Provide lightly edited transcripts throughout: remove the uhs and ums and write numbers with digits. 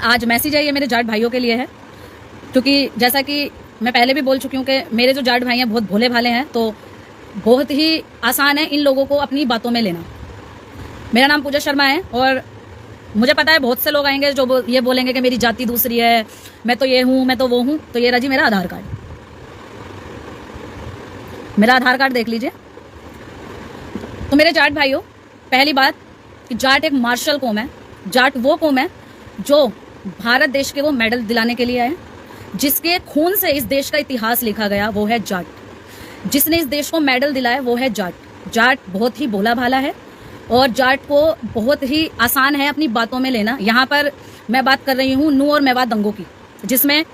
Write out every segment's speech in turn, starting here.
आज मैसेज है ये मेरे जाट भाइयों के लिए है, क्योंकि जैसा कि मैं पहले भी बोल चुकी हूँ कि मेरे जो जाट भाई हैं बहुत भोले भाले हैं, तो बहुत ही आसान है इन लोगों को अपनी बातों में लेना। मेरा नाम पूजा शर्मा है और मुझे पता है बहुत से लोग आएंगे जो ये बोलेंगे कि मेरी जाति दूसरी है, मैं तो ये हूँ, मैं तो वो हूँ। तो ये रहा जी मेरा आधार कार्ड, मेरा आधार कार्ड देख लीजिए। तो मेरे जाट भाइयों, पहली बात कि जाट एक मार्शल कौम है। जाट वो कौम है जो भारत देश के वो मेडल दिलाने के लिए आए, जिसके खून से इस देश का इतिहास लिखा गया, वो है जाट। जिसने इस देश को मेडल दिलाया वो है जाट। जाट बहुत ही भोला भाला है और जाट को बहुत ही आसान है अपनी बातों में लेना। यहाँ पर मैं बात कर रही हूँ नू और मेवात दंगों की, जिसमें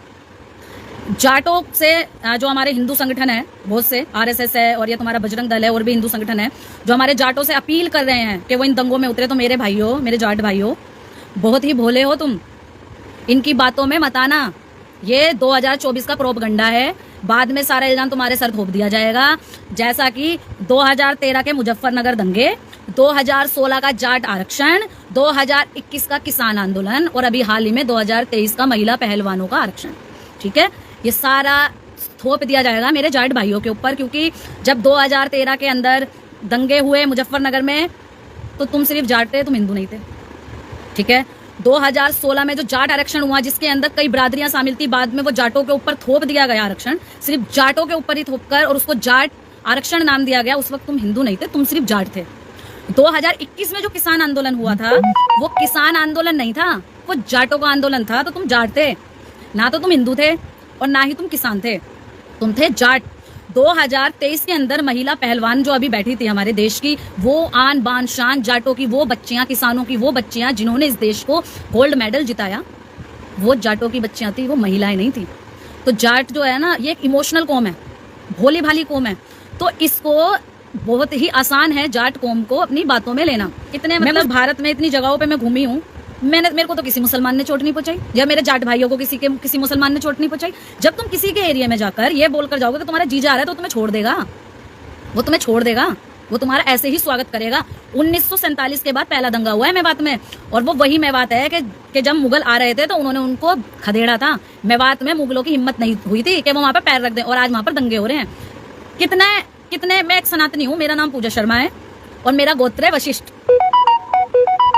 जाटों से जो हमारे हिंदू संगठन है, बहुत से आरएसएस है और ये तुम्हारा बजरंग दल है और भी हिंदू संगठन है, जो हमारे जाटों से अपील कर रहे हैं कि वो इन दंगों में उतरे। तो मेरे भाइयों, मेरे जाट भाइयों, बहुत ही भोले हो तुम, इनकी बातों में मत आना। ये 2024 का प्रोपगंडा है, बाद में सारा इल्जाम तुम्हारे सर थोप दिया जाएगा। जैसा कि 2013 के मुजफ्फरनगर दंगे, 2016 का जाट आरक्षण, 2021 का किसान आंदोलन और अभी हाल ही में 2023 का महिला पहलवानों का आरक्षण, ठीक है, ये सारा थोप दिया जाएगा मेरे जाट भाइयों के ऊपर। क्योंकि जब 2013 के अंदर दंगे हुए मुजफ्फरनगर में, तो तुम सिर्फ जाट थे, तुम हिंदू नहीं थे, ठीक है। 2016 में जो जाट आरक्षण हुआ, जिसके अंदर कई बरादरियां शामिल थी, बाद में वो जाटों के ऊपर थोप दिया गया आरक्षण, सिर्फ जाटों के ऊपर ही थोपकर, और उसको जाट आरक्षण नाम दिया गया। उस वक्त तुम हिंदू नहीं थे, तुम सिर्फ जाट थे। 2021 में जो किसान आंदोलन हुआ था, वो किसान आंदोलन नहीं था, वो जाटों का आंदोलन था। तो तुम जाट थे ना, तो तुम हिंदू थे और ना ही तुम किसान थे, तुम थे जाट। 2023 के अंदर महिला पहलवान जो अभी बैठी थी हमारे देश की, वो आन बान शान जाटों की वो बच्चियां, किसानों की वो बच्चियां जिन्होंने इस देश को गोल्ड मेडल जिताया, वो जाटों की बच्चियां थी, वो महिलाएं नहीं थी। तो जाट जो है ना, ये एक इमोशनल कौम है, भोली भाली कौम है। तो इसको बहुत ही आसान है जाट कौम को अपनी बातों में लेना। इतने मतलब भारत में इतनी जगहों पे मैं घूमी हूँ, मेरे को तो किसी मुसलमान ने चोट नहीं पहुंचाई, या मेरे जाट भाइयों को किसी मुसलमान ने चोट नहीं पहुंचाई। जब तुम किसी के एरिया में जाकर ये बोलकर जाओगे कि तुम्हारा जीजा आ रहा है, तो तुम्हें छोड़ देगा, वो तुम्हें छोड़ देगा, वो तुम्हारा ऐसे ही स्वागत करेगा। 1947 के बाद पहला दंगा हुआ है मेवात में, और वो वही मेवात है कि जब मुगल आ रहे थे तो उन्होंने उनको खदेड़ा था। मेवात में मुगलों की हिम्मत नहीं हुई थी कि वो वहां पर पैर रख दें, और आज वहां पर दंगे हो रहे हैं। कितने मैं एक सनातनी हूँ, मेरा नाम पूजा शर्मा है और मेरा गोत्र है वशिष्ठ।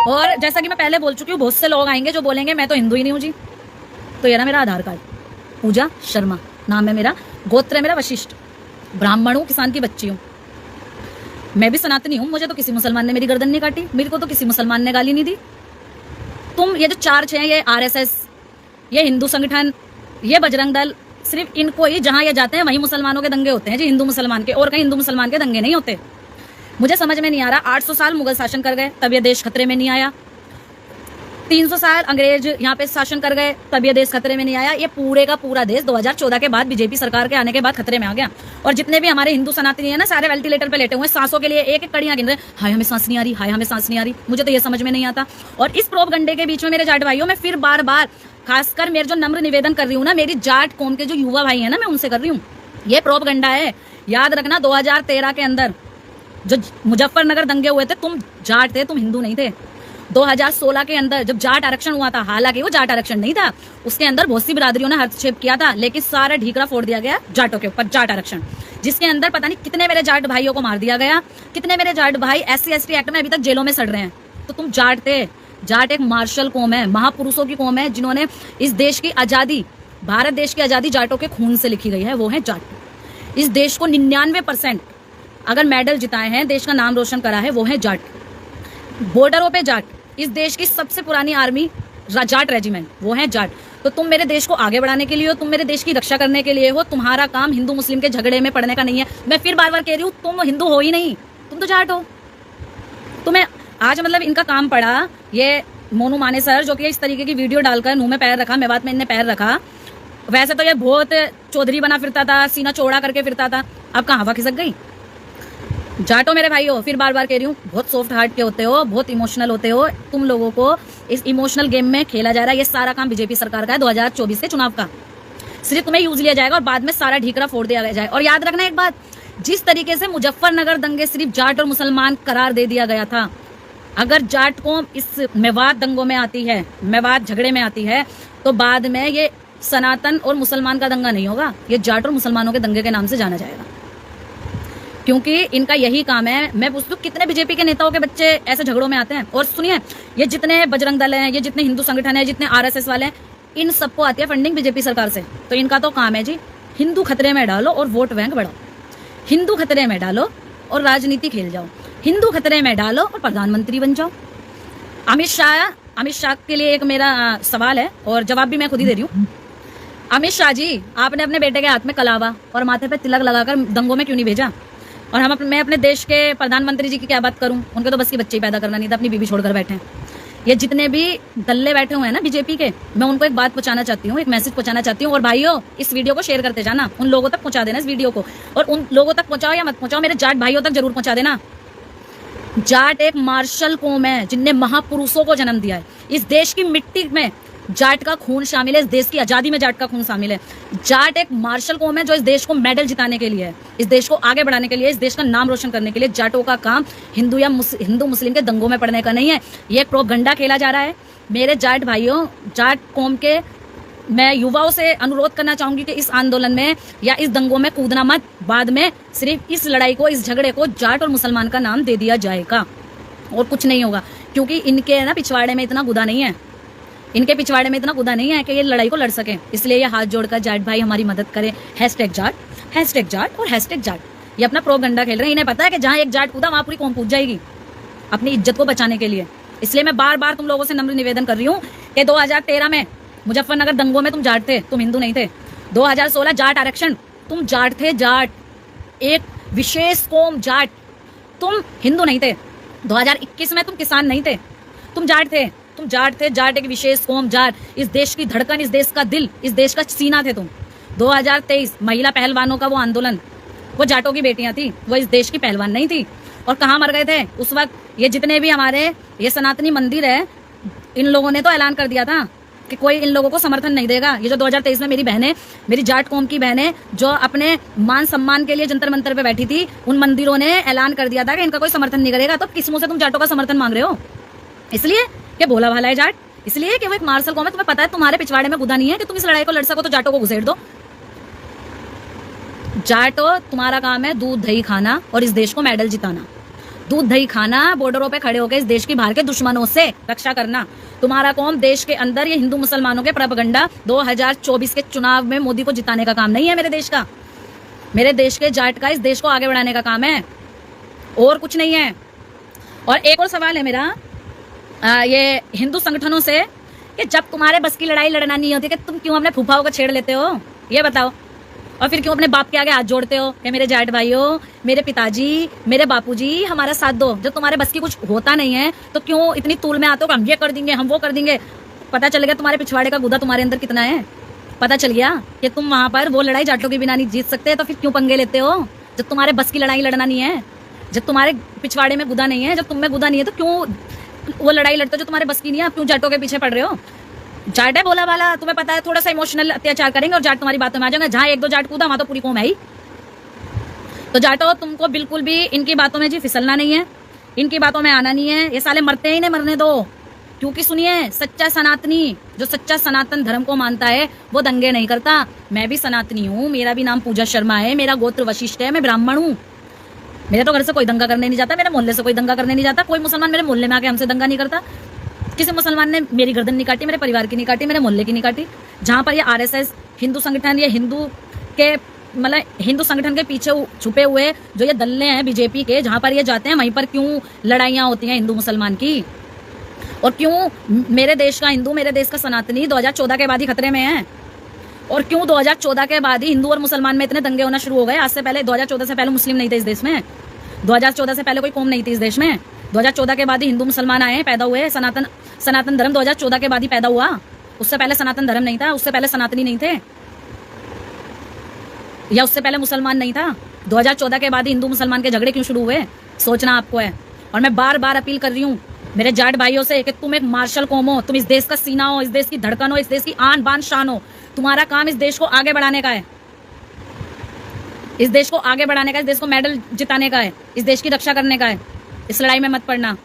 और जैसा कि मैं पहले बोल चुकी हूँ, बहुत से लोग आएंगे जो बोलेंगे मैं तो हिंदू ही नहीं हूँ जी। तो ये ना मेरा आधार कार्ड, पूजा शर्मा नाम है मेरा, गोत्र है मेरा वशिष्ठ, ब्राह्मण हूँ, किसान की बच्ची हूँ, मैं भी सनातनी हूँ। मुझे तो किसी मुसलमान ने मेरी गर्दन नहीं काटी, मेरे को तो किसी मुसलमान ने गाली नहीं दी। तुम ये जो 4-6 ये आरएसएस, ये हिंदू संगठन, ये बजरंग दल, सिर्फ इनको ही जहां ये जाते हैं वहीं मुसलमानों के दंगे होते हैं जी, हिंदू मुसलमान के, और कहीं हिंदू मुसलमान के दंगे नहीं होते। मुझे समझ में नहीं आ रहा, 800 साल मुगल शासन कर गए तब ये देश खतरे में नहीं आया, 300 साल अंग्रेज यहाँ पे शासन कर गए तब ये देश खतरे में नहीं आया। ये पूरे का पूरा देश 2014 के बाद बीजेपी सरकार के आने के बाद खतरे में आ गया। और जितने भी हमारे हिंदू सनातनी है ना, सारे वेंटिलेटर पे लेटे हुए, सांसों के लिए एक एक कड़ियां गिन रहे, हाय हमें सांस नहीं आ रही, हाय हमें सांस नहीं आ रही। मुझे तो ये समझ में नहीं आता। और इस प्रोपगंडे के बीच में मेरे जाट भाइयों, मैं फिर बार बार खासकर मेरे जो नम्र निवेदन कर रही हूँ ना, मेरी जाट कौम के जो युवा भाई है ना, मैं उनसे कर रही हूँ, ये प्रोपगंडा है। याद रखना 2013 के अंदर जो मुजफ्फरनगर दंगे हुए थे, तुम जाट थे, तुम हिंदू नहीं थे। 2016 के अंदर जब जाट आरक्षण हुआ था, हालांकि वो जाट आरक्षण नहीं था, उसके अंदर बहुत सी बिरादरियों ने हस्तक्षेप किया था, लेकिन सारा ढीकरा फोड़ दिया गया जाटों के ऊपर, जाट आरक्षण, जिसके अंदर पता नहीं कितने मेरे जाट भाइयों को मार दिया गया, कितने मेरे जाट भाई SC/ST एक्ट में अभी तक जेलों में सड़ रहे हैं। तो तुम जाट थे। जाट एक मार्शल कौम है, महापुरुषों की कौम है, जिन्होंने इस देश की आजादी, भारत देश की आजादी जाटों के खून से लिखी गई है, वो है जाट। इस देश को 99% अगर मेडल जिताए हैं, देश का नाम रोशन करा है, वो है जाट। बॉर्डरों पे जाट, इस देश की सबसे पुरानी आर्मी जाट रेजिमेंट, वो है जाट। तो तुम मेरे देश को आगे बढ़ाने के लिए हो, तुम मेरे देश की रक्षा करने के लिए हो, तुम्हारा काम हिंदू मुस्लिम के झगड़े में पड़ने का नहीं है। मैं फिर बार बार कह रही हूँ, तुम हिंदू हो ही नहीं, तुम तो जाट हो। तुम्हें आज मतलब इनका काम पड़ा, ये मोनू माने सर, जो कि इस तरीके की वीडियो डालकर मुंह में पैर रखा, मेवात में इनने पैर रखा। वैसे तो ये बहुत चौधरी बना फिरता था, सीना चौड़ा करके फिरता था, अब कहाँ हवा खिसक गई। जाटो मेरे भाई हो, फिर बार बार कह रही हूँ, बहुत सॉफ्ट हार्ट के होते हो, बहुत इमोशनल होते हो। तुम लोगों को इस इमोशनल गेम में खेला जा रहा है। ये सारा काम बीजेपी सरकार का है, 2024 के चुनाव का। सिर्फ तुम्हें यूज लिया जाएगा और बाद में सारा ढीकरा फोड़ दिया जाए। और याद रखना एक बात, जिस तरीके से मुजफ्फरनगर दंगे सिर्फ जाट और मुसलमान करार दे दिया गया था, अगर जाट कौम इस मेवात दंगों में आती है, मेवात झगड़े में आती है, तो बाद में ये सनातन और मुसलमान का दंगा नहीं होगा, ये जाट और मुसलमानों के दंगे के नाम से जाना जाएगा। क्योंकि इनका यही काम है। मैं पूछती हूँ कितने बीजेपी के नेताओं के बच्चे ऐसे झगड़ों में आते हैं। और सुनिए, ये जितने बजरंग दल हैं, ये जितने हिंदू संगठन है, जितने आरएसएस वाले हैं, इन सबको आती है फंडिंग बीजेपी सरकार से। तो इनका तो काम है जी, हिंदू खतरे में डालो और वोट बैंक बढ़ाओ, हिंदू खतरे में डालो और राजनीति खेल जाओ, हिंदू खतरे में डालो और प्रधानमंत्री बन जाओ। अमित शाह के लिए एक मेरा सवाल है और जवाब भी मैं खुद ही दे रही हूँ। अमित शाह जी, आपने अपने बेटे के हाथ में कलावा और माथे पे तिलक लगाकर दंगों में क्यों नहीं भेजा? और मैं अपने देश के प्रधानमंत्री जी की क्या बात करूं, उनके तो बस की बच्चे ही पैदा करना नहीं था, अपनी बीवी छोड़कर बैठे हैं। ये जितने भी दल्ले बैठे हुए हैं ना बीजेपी के, मैं उनको एक बात पहुंचाना चाहती हूँ, एक मैसेज पहुंचाना चाहती हूँ। और भाइयों, इस वीडियो को शेयर करते जाना, उन लोगों तक पहुंचा देना इस वीडियो को। और उन लोगों तक पहुंचाओ या मत पहुंचाओ, मेरे जाट भाइयों तक जरूर पहुंचा देना। जाट एक मार्शल कौम है जिनने महापुरुषों को जन्म दिया है। इस देश की मिट्टी में जाट का खून शामिल है, इस देश की आजादी में जाट का खून शामिल है। जाट एक मार्शल कौम है जो इस देश को मेडल जिताने के लिए है, इस देश को आगे बढ़ाने के लिए, इस देश का नाम रोशन करने के लिए। जाटों का काम हिंदू या हिंदू मुस्लिम के दंगों में पड़ने का नहीं है, ये प्रोपगंडा खेला जा रहा है। मेरे जाट भाइयों, जाट कौम के मैं युवाओं से अनुरोध करना चाहूंगी कि इस आंदोलन में या इस दंगों में कूदना मत। बाद में सिर्फ इस लड़ाई को, इस झगड़े को जाट और मुसलमान का नाम दे दिया जाएगा और कुछ नहीं होगा। क्योंकि इनके ना पिछवाड़े में इतना गुदा नहीं है, इनके पिछवाड़े में इतना गुदा नहीं है कि ये लड़ाई को लड़ सके। इसलिए ये हाथ जोड़कर जाट भाई हमारी मदद करें। #जाट और #जाट। ये अपना प्रोपगंडा खेल रहे हैं। इन्हें पता है कि जहां एक जाट कूदा वहां पूरी कौम कूद जाएगी अपनी इज्जत को बचाने के लिए। इसलिए मैं बार बार तुम लोगों से नम्र निवेदन कर रही हूँ कि 2013 में मुजफ्फरनगर दंगों में तुम जाट थे, तुम हिंदू नहीं थे। 2016 जाट आरक्षण, तुम जाट थे, जाट एक विशेष कौम जाट, तुम हिंदू नहीं थे। 2021 में तुम किसान नहीं थे, तुम जाट थे, तुम जाट थे। जाट एक विशेष कौम, जाट इस देश की धड़कन, इस देश का दिल, इस देश का सीना थे तुम। 2023 महिला पहलवानों का वो आंदोलन, वो जाटों की बेटियां थी, वो इस देश की पहलवान नहीं थी। और कहाँ मर गए थे उस वक्त? ये जितने भी हमारे ये सनातनी मंदिर है, इन लोगों ने तो ऐलान कर दिया था कि कोई इन लोगों को समर्थन नहीं देगा। ये जो 2023 में मेरी बहनें, मेरी जाट कौम की बहनें जो अपने मान सम्मान के लिए जंतर मंतर पे बैठी थी, उन मंदिरों ने ऐलान कर दिया था कि इनका कोई समर्थन नहीं करेगा। तो किस मुंह से तुम जाटों का समर्थन मांग रहे हो? इसलिए कि भोला भाला है जाट, इसलिए कि वो एक मार्शल कौम है। तुम्हें पता है तुम्हारे पिछवाड़े में गुदा नहीं है कि तुम इस लड़ाई को लड़ सको, तो जाटों को घुसेड़ दो। जाटो, तुम्हारा काम है दूध दही खाना और इस देश को मेडल जिताना। दूध दही खाना, बॉर्डरों पे खड़े होकर इस देश की बाहर के दुश्मनों से रक्षा करना। तुम्हारा कौम देश के अंदर ये हिंदू मुसलमानों के प्रोपगंडा 2024 के चुनाव में मोदी को जिताने का काम नहीं है मेरे देश का। मेरे देश के जाट का इस देश को आगे बढ़ाने का काम है और कुछ नहीं है। और एक और सवाल है मेरा ये हिंदू संगठनों से कि जब तुम्हारे बस की लड़ाई लड़ना नहीं होती कि तुम क्यों अपने फूफाओं को छेड़ लेते हो, ये बताओ। और फिर क्यों अपने बाप के आगे हाथ जोड़ते हो कि मेरे जाट भाइयों, मेरे पिताजी, मेरे बापूजी हमारा साथ दो। जब तुम्हारे बस की कुछ होता नहीं है तो क्यों इतनी तूल में आते हो कि हम ये कर देंगे, हम वो कर देंगे। पता चल गया तुम्हारे पिछवाड़े का गुदा तुम्हारे अंदर कितना है। पता चल गया कि तुम वहां पर वो लड़ाई जाटों के बिना नहीं जीत सकते, तो फिर क्यों पंगे लेते हो? जब तुम्हारे बस की लड़ाई लड़ना नहीं है, जब तुम्हारे पिछवाड़े में गुदा नहीं है, जब तुम में गुदा नहीं है, तो क्यों वो लड़ाई लड़ते हो जो तुम्हारे बस की नहीं है? आप क्यों जाटों के पीछे पड़ रहे हो? जाट है बोला वाला, तुम्हें पता है थोड़ा सा इमोशनल अत्याचार करेंगे और जाट तुम्हारी बातों में आ जाएंगे। जहां एक दो जाट कूदा वहां तो पूरी कौम है ही। तो जाटो, तुमको बिल्कुल भी इनकी बातों में जी फिसलना नहीं है, इनकी बातों में आना नहीं है। ये साले मरते ही नहीं, मरने दो। क्योंकि सुनिए, सच्चा सनातनी जो सच्चा सनातन धर्म को मानता है वो दंगे नहीं करता। मैं भी सनातनी हूँ, मेरा भी नाम पूजा शर्मा है, मेरा गोत्र वशिष्ठ है, मैं ब्राह्मण हूँ। मेरे तो घर से कोई दंगा करने नहीं जाता, मेरे मोहल्ले से कोई दंगा करने नहीं जाता। कोई मुसलमान मेरे मोहल्ले में आके हमसे दंगा नहीं करता। किसी मुसलमान ने मेरी गर्दन नहीं काटी, मेरे परिवार की नहीं काटी, मेरे मोहल्ले की नहीं काटी। जहां पर ये आरएसएस हिंदू संगठन, ये हिंदू के मतलब हिंदू संगठन के पीछे छुपे हुए जो ये दल्ले हैं बीजेपी के, जहां पर ये जाते हैं वहीं पर क्यों लड़ाइयां होती हैं हिंदू मुसलमान की? और क्यों मेरे देश का हिंदू, मेरे देश का सनातनी 2014 के बाद ही खतरे में है? और क्यों 2014 के बाद ही हिंदू और मुसलमान में इतने दंगे होना शुरू हो गए? आज से पहले 2014 से पहले मुस्लिम नहीं थे इस देश में, 2014 से पहले कोई कौम नहीं थी इस देश में। 2014 के बाद ही हिंदू मुसलमान आए, पैदा हुए। सनातन धर्म 2014 के बाद ही पैदा हुआ, उससे पहले सनातन धर्म नहीं था, उससे पहले सनातनी नहीं थे, या उससे पहले मुसलमान नहीं था। 2014 के बाद ही हिंदू मुसलमान के झगड़े क्यों शुरू हुए, सोचना आपको है। और मैं बार बार अपील कर रही हूँ मेरे जाट भाइयों से कि तुम एक मार्शल कौम हो, तुम इस देश का सीना हो, इस देश की धड़कन हो, इस देश की आन बान शान हो। तुम्हारा काम इस देश को आगे बढ़ाने का है, इस देश को आगे बढ़ाने का, इस देश को मेडल जिताने का है, इस देश की रक्षा करने का है। इस लड़ाई में मत पड़ना।